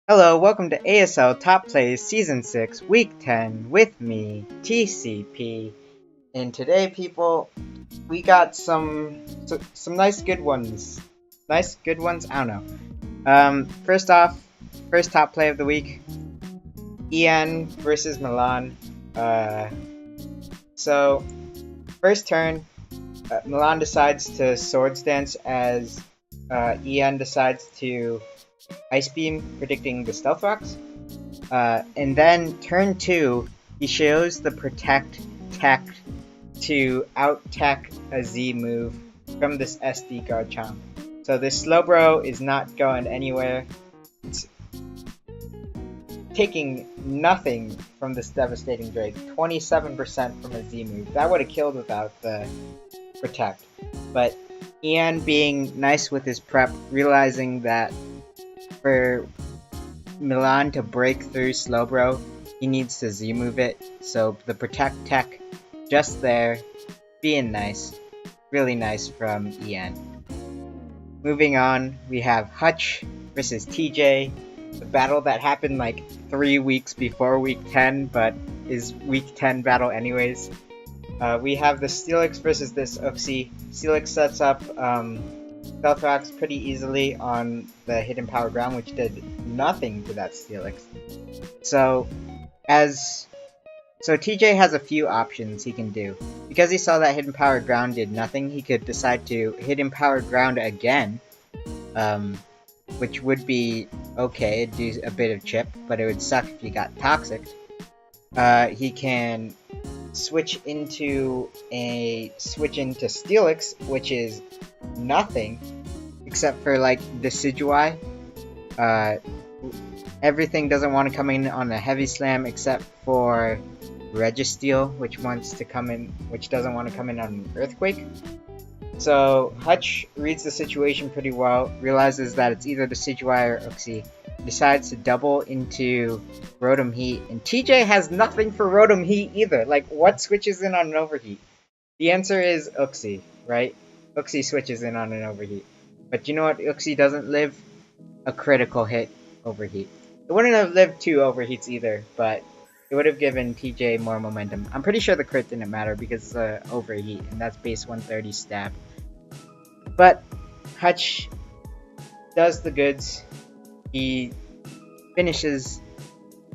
Hello, welcome to ASL Top Plays Season 6, Week 10, with me, TCP. And today, people, we got some nice good ones. Nice good ones? I don't know. First off, first top play of the week, Ian versus Milan. So, first turn, Milan decides to Swords Dance as Ian decides to Ice Beam, predicting the Stealth Rocks. And then turn 2, he shows the Protect Tech to out-tech a Z move from this SD Garchomp. So this Slowbro is not going anywhere. It's taking nothing from this devastating Drake. 27% from a Z move. That would have killed without the Protect. But Ian, being nice with his prep, realizing that for Milan to break through Slowbro, he needs to Z move it. So the Protect Tech just there, being nice. Really nice from Ian. Moving on, we have Hutch versus TJ. The battle that happened like 3 weeks before week 10, but is week 10 battle anyways. We have the Steelix versus this Uxie. Steelix sets up Stealth Rocks pretty easily on the Hidden Power Ground, which did nothing to that Steelix. So TJ has a few options he can do. Because he saw that Hidden Power Ground did nothing, he could decide to Hidden Power Ground again, which would be okay, it'd do a bit of chip, but it would suck if you got Toxic. He can switch into Steelix, which is nothing except for like Decidueye. Everything doesn't want to come in on a Heavy Slam except for Registeel, which doesn't want to come in on an Earthquake. So Hutch reads the situation pretty well, realizes that it's either Decidueye or Uxie, decides to double into Rotom Heat, and TJ has nothing for Rotom Heat either. Like, what switches in on an Overheat? The answer is Uxie, right? Uxie switches in on an Overheat. But you know what Uxie doesn't live? A critical hit Overheat. It wouldn't have lived 2 Overheats either, but it would have given TJ more momentum. I'm pretty sure the crit didn't matter because it's an Overheat, and that's base 130 stab. But Hutch does the goods. He finishes,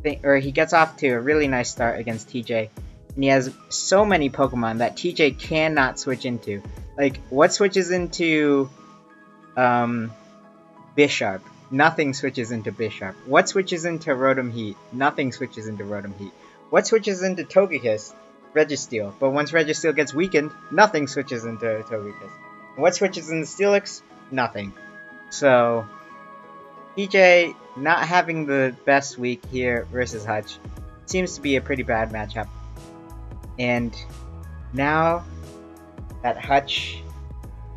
he gets off to a really nice start against TJ. And he has so many Pokemon that TJ cannot switch into. Like, what switches into Bisharp? Nothing switches into Bisharp. What switches into Rotom Heat? Nothing switches into Rotom Heat. What switches into Togekiss? Registeel. But once Registeel gets weakened, nothing switches into Togekiss. And what switches into Steelix? Nothing. So TJ not having the best week here versus Hutch seems to be a pretty bad matchup. And now that Hutch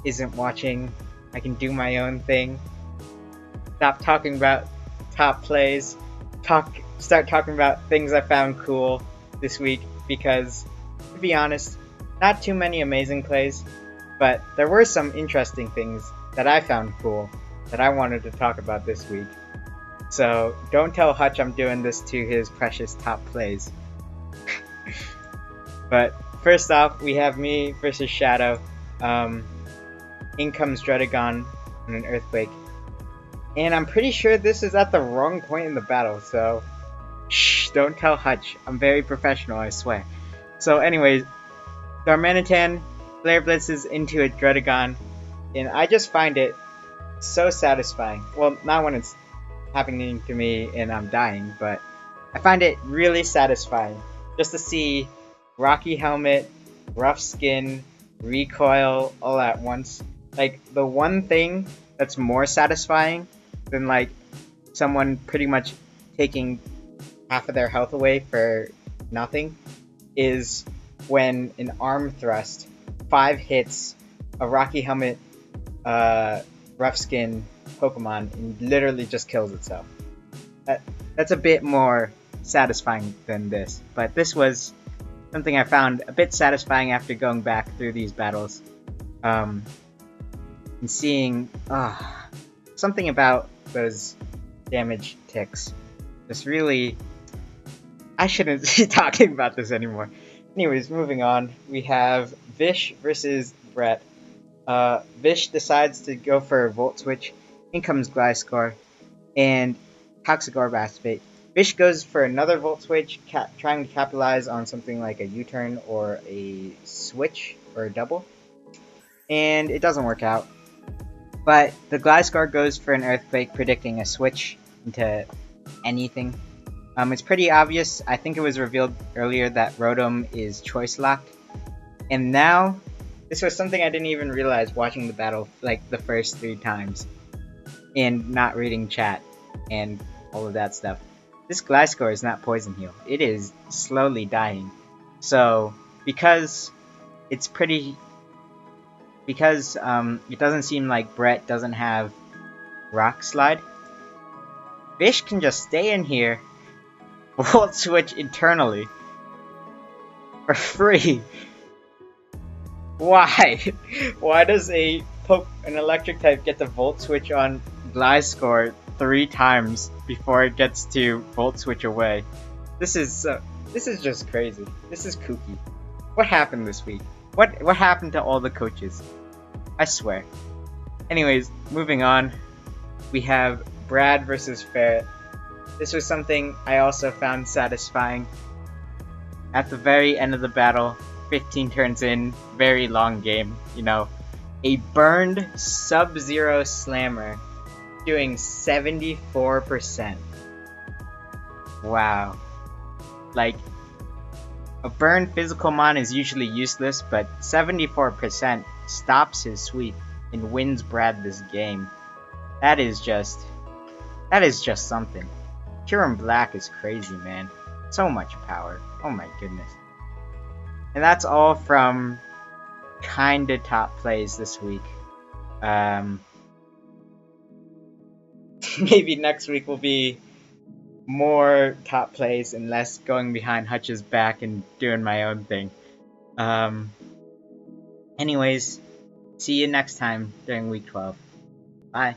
isn't watching, I can do my own thing. Stop talking about top plays. Start talking about things I found cool this week, because, to be honest, not too many amazing plays, but there were some interesting things that I found cool that I wanted to talk about this week. So don't tell Hutch I'm doing this to his precious top plays. But first off, we have me versus Shadow. In comes Dredagon on an Earthquake. And I'm pretty sure this is at the wrong point in the battle, so shh, don't tell Hutch. I'm very professional, I swear. So anyways, Darmanitan Flare Blitzes into a Dredagon, and I just find it so satisfying. Well, not when it's happening to me and I'm dying, but I find it really satisfying just to see Rocky Helmet, Rough Skin, Recoil all at once. Like, the one thing that's more satisfying than like someone pretty much taking half of their health away for nothing is when an Arm Thrust 5 hits a Rocky Helmet Rough Skin Pokemon and literally just kills itself. That's a bit more satisfying than this, but this was something I found a bit satisfying after going back through these battles, and seeing something about those damage ticks. This really... I shouldn't be talking about this anymore. Anyways, moving on. We have Vish versus Brett. Vish decides to go for a Volt Switch. In comes Gliscor. And Toxicor Baspate. Vish goes for another Volt Switch, trying to capitalize on something like a U-turn or a switch or a double. And it doesn't work out. But the Gliscor goes for an Earthquake, predicting a switch into anything. It's pretty obvious. I think it was revealed earlier that Rotom is choice locked. And now, this was something I didn't even realize watching the battle like the first 3 times. And not reading chat and all of that stuff. This Gliscor is not Poison Heal. It is slowly dying. So, because it doesn't seem like Brett doesn't have Rock Slide, Vish can just stay in here, Volt Switch internally, for free. Why? Why does an electric type get to Volt Switch on Gliscor 3 times before it gets to Volt Switch away? This is just crazy. This is kooky. What happened this week? What happened to all the coaches? I swear. Anyways, moving on. We have Brad versus Ferret. This was something I also found satisfying. At the very end of the battle, 15 turns in, very long game, you know. A burned Sub-Zero Slammer doing 74%. Wow. Like, a burned physical mon is usually useless, but 74% stops his sweep and wins Brad this game. That is just something. Pure Black is crazy, man. So much power. Oh my goodness. And that's all from kinda top plays this week. Maybe next week will be more top plays and less going behind Hutch's back and doing my own thing. Anyways, see you next time during week 12. Bye.